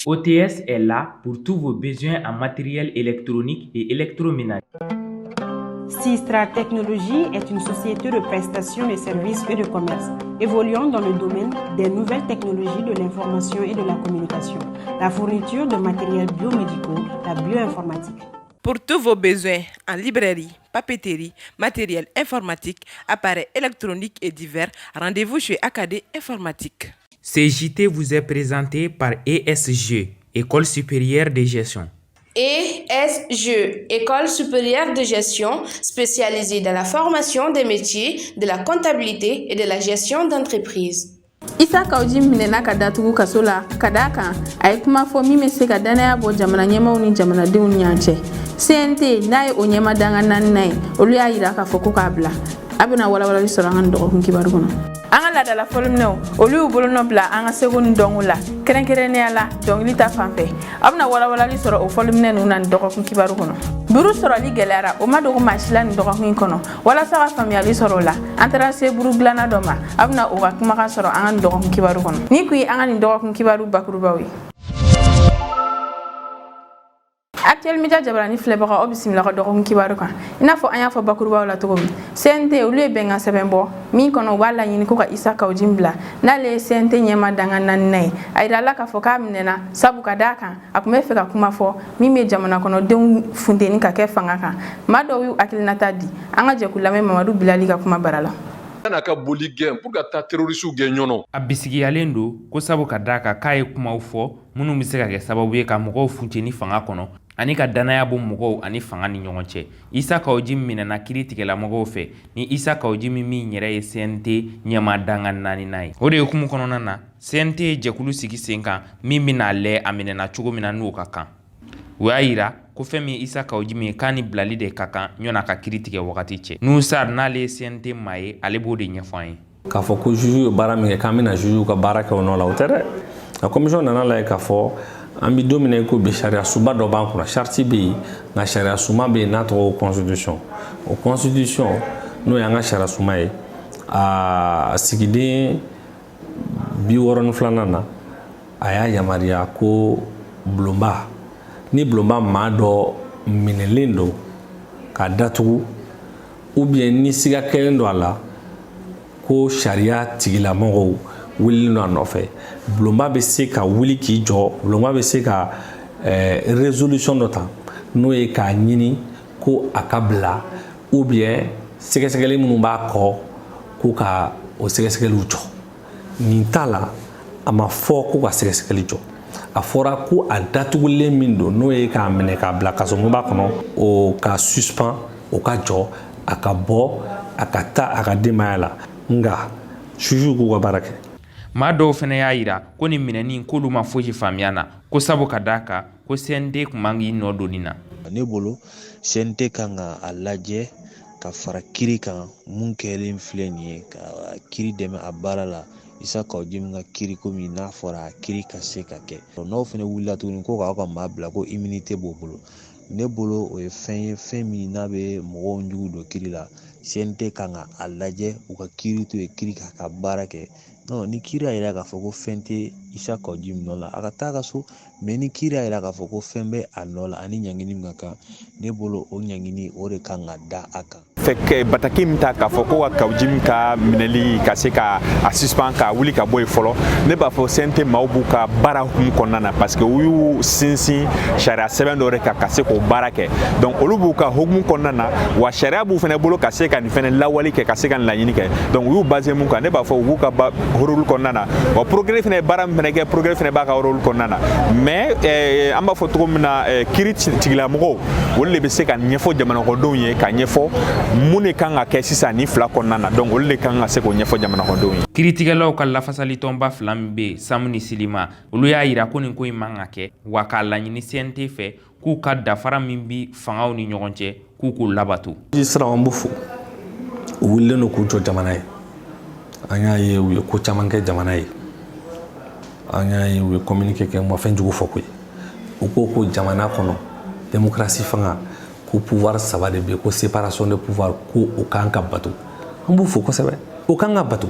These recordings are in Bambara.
OTS est là pour tous vos besoins en matériel électronique et électroménager. Sistra Technologies est une société de prestation de services et de commerce, évoluant dans le domaine des nouvelles technologies de l'information et de la communication, la fourniture de matériels biomédicaux, la bioinformatique. Pour tous vos besoins en librairie, papeterie, matériel informatique, appareils électroniques et divers, rendez-vous chez AKD Informatique. CJT vous est présenté par ESG, École supérieure de gestion. ESG, École supérieure de gestion, spécialisée dans la formation des métiers de la comptabilité et de la gestion d'entreprise. Isa kauji minena kadatugu kasola kadaka ay kuma fo mi me se ka danaya bo jamana nyema ni jamana de unyanche CNT nay o nyema danga nan nay olu ya yira ka fo ko kabla abuna wala li sorangan do ko kibaru kono anga la dala folumno olu bolo no bla anga segon dongula kerenkere ala dongli ta fampe abuna wala li soro o folumne no nan do ko kibaru kono buru soro li gelara o ma do ko mashila ni do ko kono wala sa famia li soro la antara se buru glana doma abuna o ka kuma ka soro anga do ko kibaru kono ni kuyi anga ni do ko kibaru bakuru bawi actuel media jabarani flebaka obisimila ko dogon kibaru kan ina fo anya fo bakuruba la togo CNT olu e benga sebembo mi kono wala nyini ko ka isa ka ujimbla na le CNT nyema danga nan nay ayda la ka fo ka minena sabu ka daka akume fe ka kuma fo mi me jamana kono den fundeni ka ke fanga kan mado wi akilina tadi anga je kulame mamadu bilali ka kuma barala ana ka boli gen pour ka ta terroriste gen nyono abisigi alendo ko sabu ka daka kai kuma ufo munu miseka ke sababu ye ka mɔgɔw funteni fanga kono ani ka danaya bo mɔgɔw ani fanga ni ɲɔgɔn cɛ Isa Kaoji minɛna kiri tigɛla mɔgɔw fɛ ni Isa Kaoji min yɛrɛ ye CNT ɲɛma danga naani n'a ye o de hukumu kɔnɔna na CNT ye jɛkulu sigi sen kan min bɛna lɛ a minɛna cogo min na n'o ka kan o y'a yira ko fɛn min Isa Kaoji min k'a ni bilali de ka kan ɲɔna ka kiri tigɛ wagati cɛ Nusar n'ale ye CNT maa ye ale b'o de ɲɛfɔ an ye k'a fɔ ko juge ye baara min kɛ k'an bɛna juge ka baara kɛ o nɔ la o tɛ dɛ la commission nana lajɛ k'a fɔ an bɛ don min na ko bi sariya suba dɔ b'an kunna charte bɛ yen nka sariya suma bɛ yen n'a tɔgɔ ko constitution o constitution n'o y'an ka sariya suma ye a sigiden 62 na a y'a yamaruya ko bulonba ni bulonba maa dɔ minɛlen don k'a datugu ou bien ni siga kɛlen don a la ko sariya tigilamɔgɔw wuli no nɔfɛ bulonba bɛ se ka wuli k'i jɔ bulonba bɛ se ka résolution dɔ ta n'o ye k'a ɲini ko a ka bila ou bien sɛgɛsɛgɛli minnu b'a kɔ ko ka o sɛgɛsɛgɛliw jɔ nin t'a la a ma fɔ ko ka sɛgɛsɛgɛli jɔ a fɔra ko a datugulen min don n'o ye k'a minɛ k'a bila kasomunba kɔnɔ o ka suspend o ka jɔ a ka bɔ a ka taa a ka denbaya la nka juge k'u ka baara kɛ maa dɔw fana y'a yira ko nin minɛni k'olu ma fosi faamuya na ko sabu ka d'a kan ko CNT kun man k'i nɔ don nin na ne bolo CNT kan ka a lajɛ ka fara kiri kan mun kɛlen filɛ nin ye ka kiri dɛmɛ a baara la Isa Kaoji min ka kiri komi n'a fɔra a kiri ka se ka kɛ n'aw fana wulila tuguni ko k'aw ka maa bila ko immunité b'o bolo ne bolo o ye fɛn ye fɛn min n'a bɛ mɔgɔw jugu don kiri la CNT kan ka a lajɛ u ka kiri to ye kiri k'a ka baara kɛ non ni kiri y'a yira k'a fɔ ko fɛn tɛ Isa Kaoji min nɔ la a ka taa ka so mais ni kiri y'a yira k'a fɔ ko fɛn bɛ a nɔ la ani ɲangini min ka kan ne bolo o ɲangini o de kan ka da a kan fɛ bataki min ta k'a fɔ ko ka Kaoji min ka minɛli ka se ka a suspend ka wuli ka bɔ yen fɔlɔ ne b'a fɔ CNT maaw b'u ka baara hukumu kɔnɔna na parce que u y'u sinsin sariya sɛbɛn dɔ de kan ka se k'o baara kɛ donc olu b'u ka hukumu kɔnɔna na wa sariya b'u fana bolo ka se ka nin fana lawali kɛ ka se ka nin laɲini kɛ donc u y'u basé mun kan ne b'a fɔ u b'u ka rôle kɔnɔna na wa progrès fana ye baara min fana kɛ progrès fana b'a ka rôle kɔnɔna na mais an b'a fɔ cogo min na kiri tigilamɔgɔw olu de bɛ se ka ɲɛfɔ jamanakɔnɔdenw ye ka ɲɛfɔ mun de kan ka kɛ sisan ni fila kɔnɔna na donc olu de kan ka se k'o ɲɛfɔ jamanakɔnɔdenw ye kiritigɛlaw ka lafasali tɔnba fila min bɛ yen Samu ni Silima olu y'a yira ko nin ko in man ka kɛ wa k'a laɲini CNT fɛ k'u ka dafara min bi fangaw ni ɲɔgɔn cɛ k'u k'u labato sisan an b'u fo u wulilen don k'u jɔ jamana ye an y'a ye u ye ko caman kɛ jamana ye an y'a ye u ye communiqué kɛ ma fɛn jugu fɔ koyi u ko ko jamana kɔnɔ démocratie fanga ko pouvoir saba de bɛ ko séparation de pouvoir ko o kan ka bato an b'u fo kosɛbɛ o kan ka bato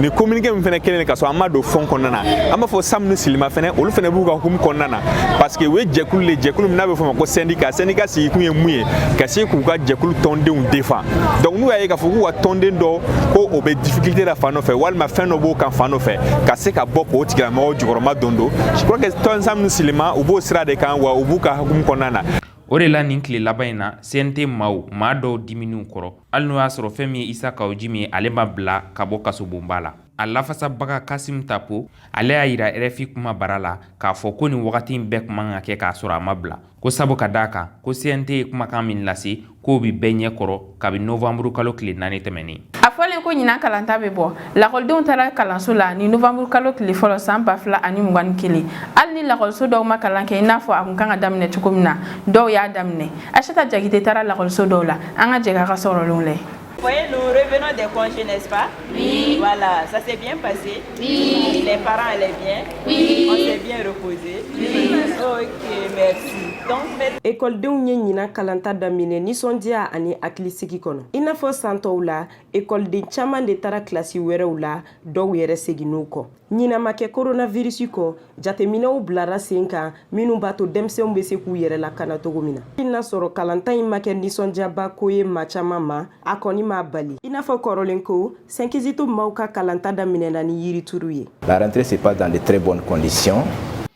ni communiqué min fana kelen ka so amado fon konnana amba fo samnu silima fana olu fana bu ka hum konnana parce que we jekulu na be fo ko syndicat si ku ye muye ka se ku ka jekulu tonde un défend donc nous aye ka fo ku wa tonde do ko o be difficulté la fano fe walma fano bo kan fano fe ka se ka bop o tigra ma o jugoro ma dondo je crois que ton samnu silima u bo sira de kan wa u bu ka hum konnana o de la nin tile laban in na CNT maaw maa dɔw diminiw kɔrɔ hali n'o y'a sɔrɔ fɛn min ye Isa Kawo Jim ye ale ma bila ka bɔ kasobonba la a lafasabaga Kasim Tapo ale y'a yira RFI kuma bara la k'a fɔ ko nin wagati in bɛɛ kuma ka kɛ k'a sɔrɔ a ma bila ko sabu ka d'a kan ko CNT ye kumakan min lase k'o bi bɛɛ ɲɛ kɔrɔ kabi novembre kalo tile 4 tɛmɛnen a fɔlen ko ɲinan kalanta bɛ bɔ lakɔlidenw taara kalanso la ni novembre kalo tile fɔlɔ san 2021 hali ni lakɔliso dɔw ma kalan kɛ i n'a fɔ a kun kan ka daminɛ cogo min na dɔw y'a daminɛ Aïssata Diakité taara lakɔliso dɔw la an ka jɛn k'a ka sɔrɔlenw lajɛ. Vous voyez, nous revenons des congés, n'est-ce pas? Oui. Voilà, ça s'est bien passé. Oui. Les parents allaient bien. Oui. On s'est bien reposé. Oui. Ok, merci. Donc, écoledenw ye ɲina kalanta daminɛ nisɔndiya ani hakilisigi kɔnɔ i n'a fɔ san tɔw la écoleden caaman de taara kilasi wɛrɛw la dɔw yɛrɛ seginn'u kɔ ɲina ma kɛ coronavirus kɔ jateminɛw bilara sen kan minnu b'a to denmisɛnw bɛ se k'u yɛrɛ lakana cogo min na i n'a sɔrɔ kalanta in ma kɛ nisɔndiyaba ko ye maa caaman ma a kɔni m'a bali i n'a fɔ kɔrɔlen ko Saint-Kizito maaw ka kalanta daminɛna ni yirituru ye. La rentrée se passe dans de très bonnes conditions.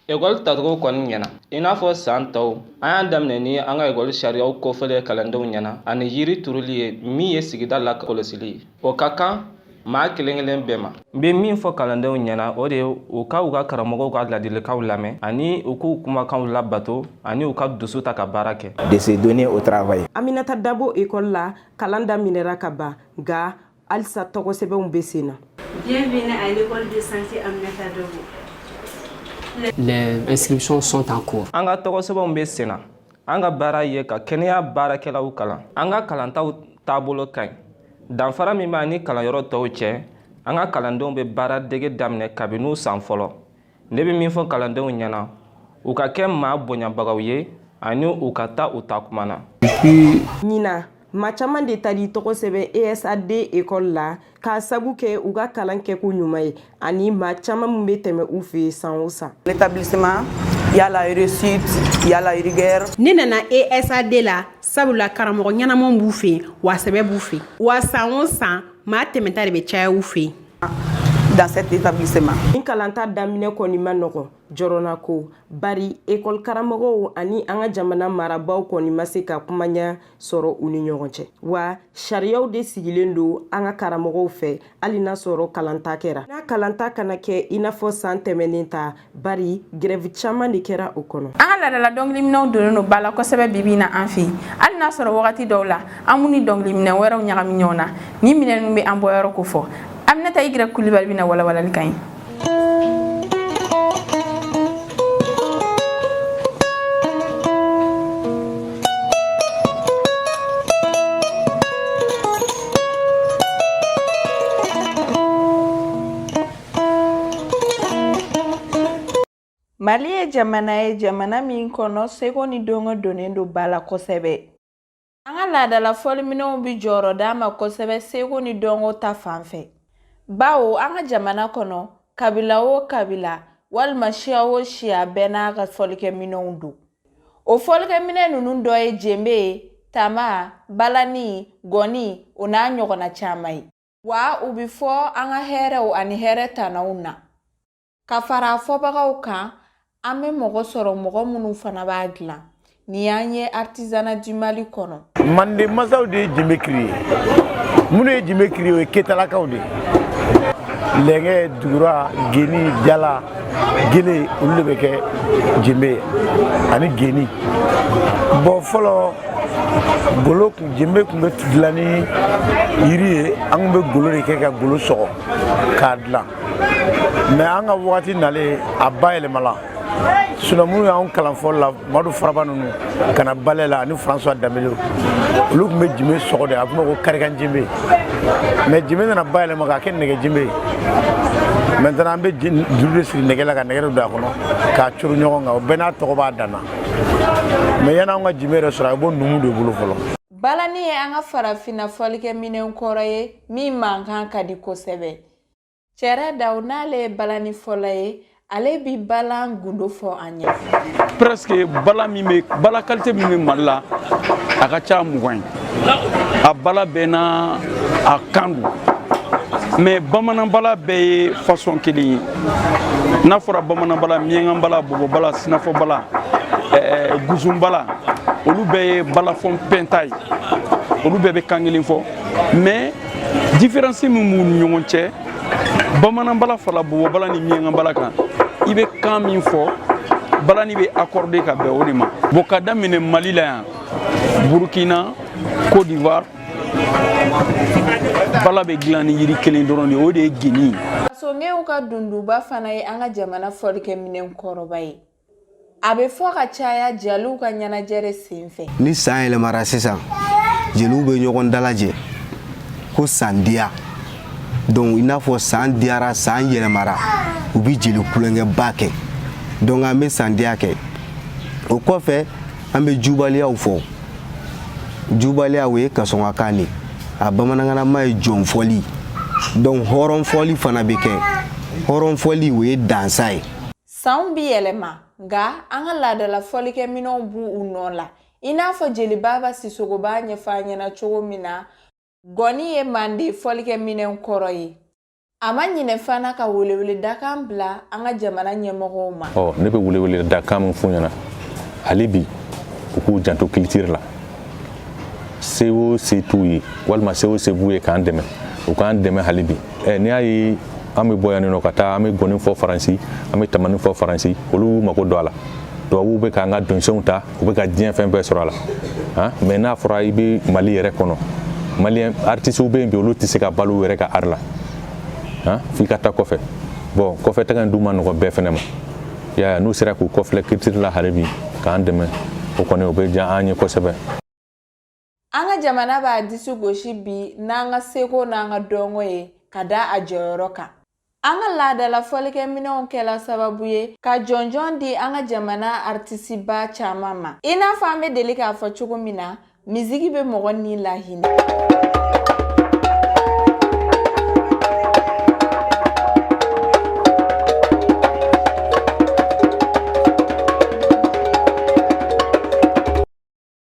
École tacogo kɔni ɲɛna i n'a fɔ san tɔw an y'a daminɛ ni an ka école sariyaw kɔfɛlen kalandenw ɲɛna ani yiri turuli ye min ye sigida la kɔlɔsili ye o ka kan maa kelen kelen bɛɛ ma n bɛ min fɔ kalandenw ɲɛna o de ye u ka u ka karamɔgɔw ka ladilikanw lamɛn ani u k'u kumakanw labato ani u ka dusu ta ka baara kɛ. De se donner au travail. Aminata Dabo école la kalan daminɛra ka ban nka halisa tɔgɔsɛbɛnw bɛ sen na. Bienvenue à l'école de santé Aminata Dabo. Les inscriptions sont en cours. An ka tɔgɔsɛbɛnw bɛ sen na an ka baara ye ka kɛnɛya baarakɛlaw kalan an ka kalantaw taabolo ka ɲi danfara min b'a ni kalanyɔrɔ tɔw cɛ an ka kalandenw bɛ baara dege daminɛ kabini san fɔlɔ ne bɛ min fɔ kalandenw ɲɛna u ka kɛ maa bonyabagaw ye ani u ka taa u ta kuma na. ɲina maa caman de tali tɔgɔ sɛbɛn ESAD école la k'a sabu kɛ u ka kalan kɛko ɲuman ye ani maa caman min bɛ tɛmɛ u fɛ yen san o san. L'établissement, il y a la réussite, il y a la rigueur. Ne nana ESAD la sabula karamɔgɔ ɲɛnamanw b'u fɛ yen wa sɛbɛ b'u fɛ yen wa san o san maa tɛmɛta de bɛ caya u fɛ yen. Dans cet établissement. Ni kalanta daminɛ kɔni ma nɔgɔn jɔrɔna ko bari école karamɔgɔw ani an ka jamana marabaw kɔni ma se ka kumanya sɔrɔ u ni ɲɔgɔn cɛ wa sariyaw de sigilen don an ka karamɔgɔw fɛ hali n'a sɔrɔ kalanta kɛra n'a kalanta kana kɛ i n'a fɔ san tɛmɛnen ta bari grève caman de kɛra o kɔnɔ. An ka laadala dɔnkiliminɛw donnen don ba la kosɛbɛ bibi na an fɛ hali n'a sɔrɔ wagati dɔw la an mun ni dɔnkiliminɛ wɛrɛw ɲagami ɲɔgɔn na ni minɛnnu bɛ an bɔyɔrɔ ko fɔ Aminata Igira Kulibali bɛna walawalali kan ye. Mali ye jamana min kɔnɔ seko ni dɔngɔ donnen don ba la kosɛbɛ. An ka laadala fɔliminɛw bi jɔyɔrɔ d'a ma kosɛbɛ seko ni dɔngɔ ta fan fɛ. Bawo an ka jamana kɔnɔ kabila o kabila walima siya o siya bɛɛ n'a ka fɔlikɛminɛw don. O fɔlikɛminɛ ninnu dɔ ye jembe ye, tama, balani, gɔni, o n'a ɲɔgɔnna caman ye. Wa u bi fɔ an ka hɛrɛw ani hɛrɛ tanaw na. Ka fara fɔbagaw kan, an bɛ mɔgɔ sɔrɔ mɔgɔ minnu fana b'a dilan. Ni y'an ye artisanat du Mali kɔnɔ. Mande masaw de ye jembe créé. Minnu ye jembe créé o ye Ketalakaw de ye. Lɛngɛ, dugura, geni, jala, gele olu de bɛ kɛ jembe ani geni. Bon fɔlɔ golo jembe kun bɛ dilan ni yiri ye an kun bɛ golo de kɛ ka golo sɔgɔ k'a dilan. Mais an ka wagati nalen a bayɛlɛmala. Sinon minnu y'anw kalan fɔlɔ la Madu Faraba ninnu kana Balɛ la ani François Dambele olu kun bɛ jembe sɔgɔ de a kun bɛ ko karikan jembe. Mais jembe nana bayɛlɛma k'a kɛ nɛgɛ jembe. Maintenant an bɛ juru de siri nɛgɛ la ka nɛgɛ don a kɔnɔ k'a curu ɲɔgɔn kan o bɛɛ n'a tɔgɔ b'a dan na. Mais yan'anw ka jembe yɛrɛ sɔrɔ a bɛ bɔ numu de bolo fɔlɔ. Balani ye an ka farafinna fɔlikɛminɛn kɔrɔ ye min mankan ka di kosɛbɛ. Cɛrɛ daw n'ale balani fɔlɔ ye ale bi balan gundo fɔ an ɲɛ. Presque bala qualité min bɛ Mali la a ka ca 20 ye a bala bɛɛ n'a a kan don mais bamanan bala bɛɛ ye façon kelen ye n'a fɔra bamanan bala miɲɛnkan bala bɔbɔ bala sinafɔ bala guzun bala olu bɛɛ ye balafɔn pɛnta ye olu bɛɛ bɛ kan kelen fɔ mais différence min b'u ni ɲɔgɔn cɛ bamanan bala fara bɔbɔ bala ni miɲɛnkan bala kan i bɛ kan min fɔ bala ni bɛ accordé ka bɛn o de ma bon ka daminɛ Mali la yan Burkina Côte d'Ivoire bala bɛ dilan ni yiri kelen dɔrɔn de o de ye geni. Kasɔngɛw ka dunduba fana ye an ka jamana fɔlikɛminɛn kɔrɔba ye a bɛ fɔ ka caya jeliw ka ɲɛnajɛ de senfɛ. Ni san yɛlɛmara sisan jeliw bɛ ɲɔgɔn dalajɛ ko san diya donc i n'a fɔ san diyara san yɛlɛmara u bɛ jeli kulonkɛba kɛ donc an bɛ san diya kɛ o kɔfɛ an bɛ jubaliyaw fɔ jubaliyaw ye kasɔngɔkan de a bamanankanama ye jɔnfɔli donc hɔrɔnfɔli fana bɛ kɛ hɔrɔnfɔli o ye dansa ye. Sanw bi yɛlɛma nka an ka laadala fɔlikɛminɛnw b'u u nɔ la i n'a fɔ Jelibaba Sisogo b'a ɲɛfɔ an ɲɛna cogo min na gɔni ye Mande fɔlikɛminɛn kɔrɔ ye a ma ɲinɛ fana ka weleweledakan bila an ka jamana ɲɛmɔgɔw ma. Ne bɛ weleweledakan min f'u ɲɛna hali bi u k'u janto culture la se o se t'u ye walima se o se b'u ye k'an dɛmɛ u k'an dɛmɛ hali bi n'i y'a ye an bɛ bɔ yan nɔ ka taa an bɛ gɔni fɔ Faransi an bɛ tamani fɔ Faransi olu mako don a la tubabuw bɛ k'an ka donsenw ta u bɛ ka diɲɛ fɛn bɛɛ sɔrɔ a la mais n'a fɔra i bɛ Mali yɛrɛ kɔnɔ Malien artistes bɛ yen bi olu tɛ se ka balo u yɛrɛ ka art la f'i ka taa kɔfɛ bon kɔfɛ taga in dun ma nɔgɔ bɛɛ fɛnɛ ma ya n'u sera k'u kɔfilɛ culture la hali bi k'an dɛmɛ o kɔni o bɛ diya an ye kosɛbɛ. An ka jamana b'a disi gosi bi n'an ka seko n'an ka dɔnko ye ka da a jɔyɔrɔ kan. An ka laadala fɔlikɛminɛnw kɛla sababu ye ka jɔnjɔn di an ka jamana artisiba caman ma. I n'a fɔ an bɛ deli k'a fɔ cogo min na misiki bɛ mɔgɔ ni lahinɛ.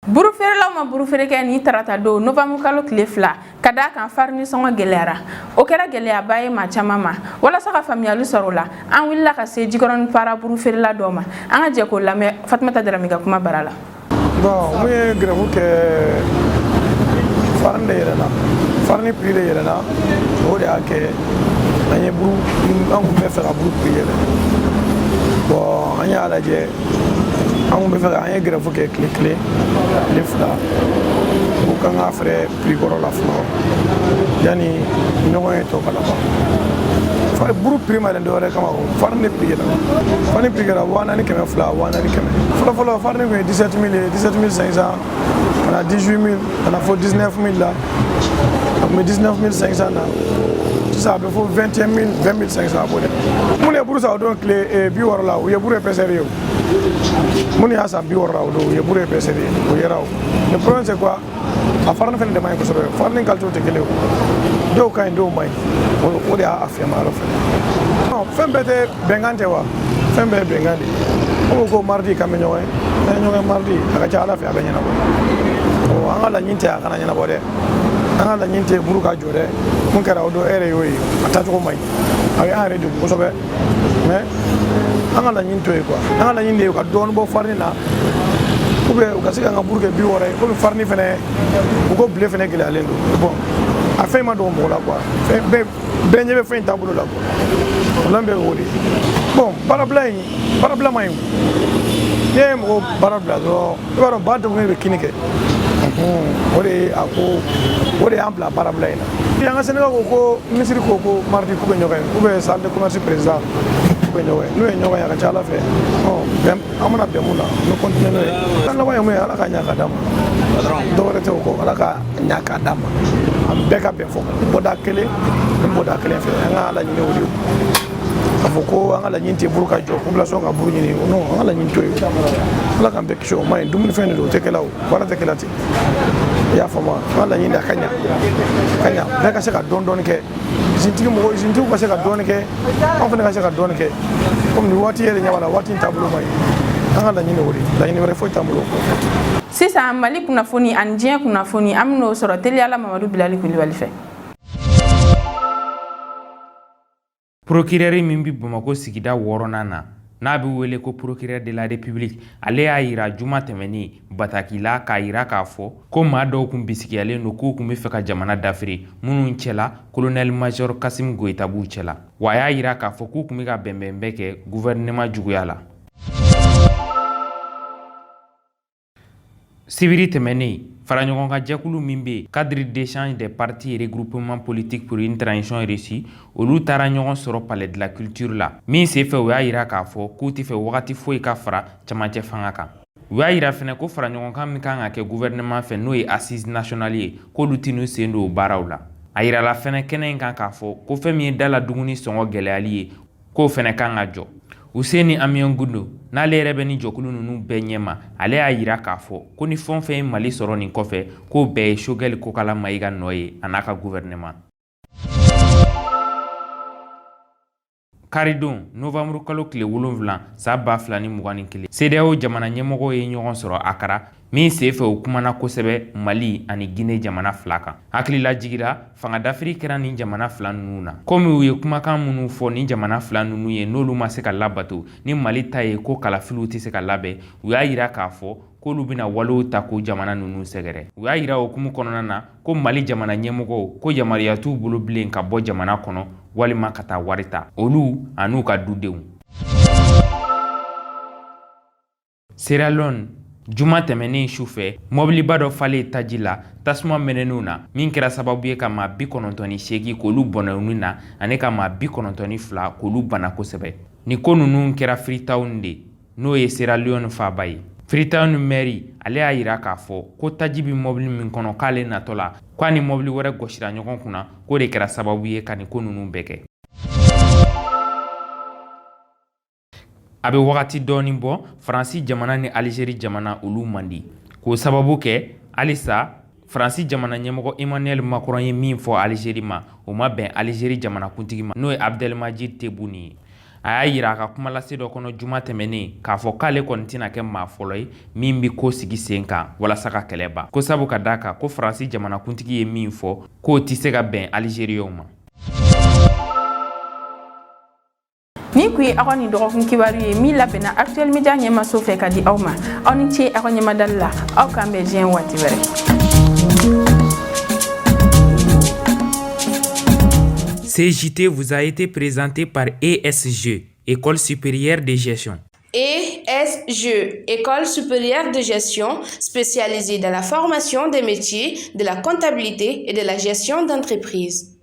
Burufeerelaw ma burufeere kɛ ni tarata don novembre kalo tile 2 ka da kan farini sɔngɔ gɛlɛyara o kɛra gɛlɛyaba ye maa caman ma walasa ka faamuyali sɔrɔ la an wulila ka se Jikɔrɔni para burufeerela dɔ ma an ka jɛ k'o lamɛn Fatumata Darame ka kuma bara la. Bon mun ye grève kɛ farini de yɛlɛla farini prix de yɛlɛla o de y'a kɛ an ye buru an kun bɛ fɛ ka buru prix yɛlɛ bon an y'a lajɛ an kun bɛ fɛ an ye grève kɛ tile 2 o kan ka fɛrɛ prix kɔrɔ la fɔlɔ yanni ɲɔgɔn ye tɔ kala ban buru prix ma yɛlɛ dɔwɛrɛ kama o farini de prix yɛlɛma farini prix kɛra 4400 4400 fɔlɔ farini kun ye 17 000 ye 17 500 ka na 18 000 ka na fɔ 19 000 la a kun bɛ 19 500 na sisan a bɛ fɔ 21 000 20 500 a b'o de mun ye buru san o don tile 60 la u ye buru épaisseur ye o mun y'a san 60 la o don u ye buru épaisseur ye o yera o le problème c'est quoi a farini fɛnɛ de man ɲi kosɛbɛ farini qualité tɛ kelen o dɔw ka ɲi dɔw man ɲi o de y'a fiyama yɔrɔ fɛnɛ fɛn bɛɛ tɛ bɛnkan tɛ wa fɛn bɛɛ ye bɛnkan de ye ko mardi kan bɛ ɲɔgɔn ye n'an ye ɲɔgɔn ye mardi a ka ca Ala fɛ a bɛ ɲɛnabɔ an ka laɲini tɛ a kana ɲɛnabɔ dɛ an ka laɲini tɛ buru ka jɔ dɛ mun kɛra o don e yɛrɛ y'o ye a taacogo man ɲi a bɛ an yɛrɛ degun kosɛbɛ mais an ka laɲini to ye quoi an ka laɲini de ye ka dɔɔnin bɔ farini na ou bien u ka se k'an ka buru kɛ 60 ye komi farini fɛnɛ u ko bile fɛnɛ gɛlɛyalen don bon a fɛn ma dɔgɔ mɔgɔ la quoi bɛɛ ɲɛ bɛ fɛn in taabolo la quoi problème bɛ o de ye bon baarabila ma ɲi n'i ye mɔgɔ baara bila dɔrɔn i b'a dɔn ba degunnen bɛ kini kɛ o de a ko o de y'an bila baarabila in na an ka Sénégal ko minisiri ko mardi k'u bɛ ɲɔgɔn ye ou bien salle de commerce président k'u bɛ ɲɔgɔn ye n'u ye ɲɔgɔn ye a ka ca Ala fɛ an mana bɛn mun na an bɛ continuer n'o ye an laban ye mun ye Ala ka ɲa ka d'a ma dɔwɛrɛ tɛ o kɔ Ala ka ɲa ka d'a ma an bɛɛ ka bɛn fɔ bɔda kelen ni bɔda kelen fɛ an ka laɲini o de ye k'a fɔ ko an ka laɲini tɛ buru ka jɔ population ka buru ɲini non an ka laɲini to ye Ala k'an bɛɛ kisi o ma ɲi dumunifɛn de don o tɛ kɛla o baara tɛ kɛla ten y'a faamu an ka laɲini a ka ɲa bɛɛ ka se ka dɔɔni kɛ usine-tigiw ka se ka dɔɔni kɛ anw fana ka se ka dɔɔni kɛ komi nin waati yɛrɛ ɲɛ b'a la waati in taabolo man ɲi an ka laɲini o de laɲini wɛrɛ foyi t'an bolo. sisan mali kunnafoni ani diɲɛ kunnafoni an bɛn'o sɔrɔ teliyala mamadu bilali kulibali fɛ. procureur min bi Bamako sigida 6nan na n'a bɛ wele ko procureur de la république ale y'a yira juma tɛmɛnen Batakila k'a yira k'a fɔ ko maa dɔw kun bisigiyalen don k'u kun bɛ fɛ ka jamana dafiri minnu cɛla colonel major Kasim Goyita b'u cɛla wa a y'a yira k'a fɔ k'u kun bɛ ka bɛnbɛnbɛn kɛ gouvernement juguya la. Sibiri tɛmɛnen faraɲɔgɔnka jɛkulu min bɛ cadre d'échange des partis et regroupements politiques pour une transition réussie olu taara ɲɔgɔn sɔrɔ palais de la culture la min senfɛ u y'a yira k'a fɔ k'u tɛ fɛ wagati foyi ka fara camancɛ fanga kan. U y'a yira fɛnɛ ko faraɲɔgɔnkan min kan ka kɛ gouvernement fɛ n'o ye assise nationale ye k'olu tɛ n'u sen don o baaraw la. A yirala fɛnɛ kɛnɛ in kan k'a fɔ ko fɛn min ye dala dumuni sɔngɔ gɛlɛyali ye k'o fɛnɛ kan ka jɔ. Useni Amion Gundo n'ale yɛrɛ bɛ ni jɔkulu ninnu bɛɛ ɲɛma ale y'a yira k'a fɔ ko ni fɛn fɛn ye Mali sɔrɔ nin kɔfɛ k'o bɛɛ ye Choguel Kokala Mayiga nɔ ye a n'a ka gouvernement. Karidon novembre kalo tile 7 san 2021 CEDEAO jamana ɲɛmɔgɔw ye ɲɔgɔn sɔrɔ Akara min senfɛ o kumana kosɛbɛ Mali ani Guinée jamana fila kan. Hakilila jigira fanga dafiri kɛra nin jamana fila ninnu na komi u ye kumakan minnu fɔ nin jamana fila ninnu ye n'olu ma se ka labato ni Mali ta ye ko kalafiliw tɛ se ka labɛn u y'a yira k'a fɔ k'olu bɛna walew ta ko jamana ninnu sɛgɛrɛ. U y'a yira okumu kɔnɔna na ko Mali jamana ɲɛmɔgɔw ko yamaruya t'u bolo bilen ka bɔ jamana kɔnɔ walima ka taa wari ta olu an'u ka dudenw. Sierra Leone juma tɛmɛnen sufɛ mobiliba dɔ falen taji la tasuma mɛnɛnenw na min kɛra sababu ye ka maa 98 k'olu bɔnɛ unu na ani ka maa 92 k'olu bana kosɛbɛ. Ni ko ninnu kɛra Freetown de n'o ye Sierra Leone faaba ye. Freetown maire ale y'a yira k'a fɔ ko taji bi mobili min kɔnɔ k'ale natɔ la k'a ni mobili wɛrɛ gɔsira ɲɔgɔn kunna k'o de kɛra sababu ye ka nin ko ninnu bɛɛ kɛ. A bɛ wagati dɔɔni bɔ Faransi jamana ni Algérie jamana olu man di k'o sababu kɛ halisa Faransi jamana ɲɛmɔgɔ Emmanuel Macron ye min fɔ Algérie ma o ma bɛn Algérie jamana kuntigi ma n'o ye Abdelmadjid Tebboune ye. A y'a yira a ka kumalase dɔ kɔnɔ juma tɛmɛnen k'a fɔ k'ale kɔni tɛna kɛ maa fɔlɔ ye min bi ko sigi sen kan walasa ka kɛlɛ ban ko sabu ka d'a kan ko Faransi jamana kuntigi ye min fɔ k'o tɛ se ka bɛn Algérienw ma. Ni kui aw ni dɔgɔkun kibaru ye min labɛnna Actuel Media ɲɛmaso fɛ ka di aw ma aw ni ce aw ka ɲɛmadali la aw k'an bɛn diɲɛ waati wɛrɛ. CJT vous a été présenté par ESG, École supérieure de gestion. ESG, École supérieure de gestion, spécialisée dans la formation des métiers de la comptabilité et de la gestion d'entreprise.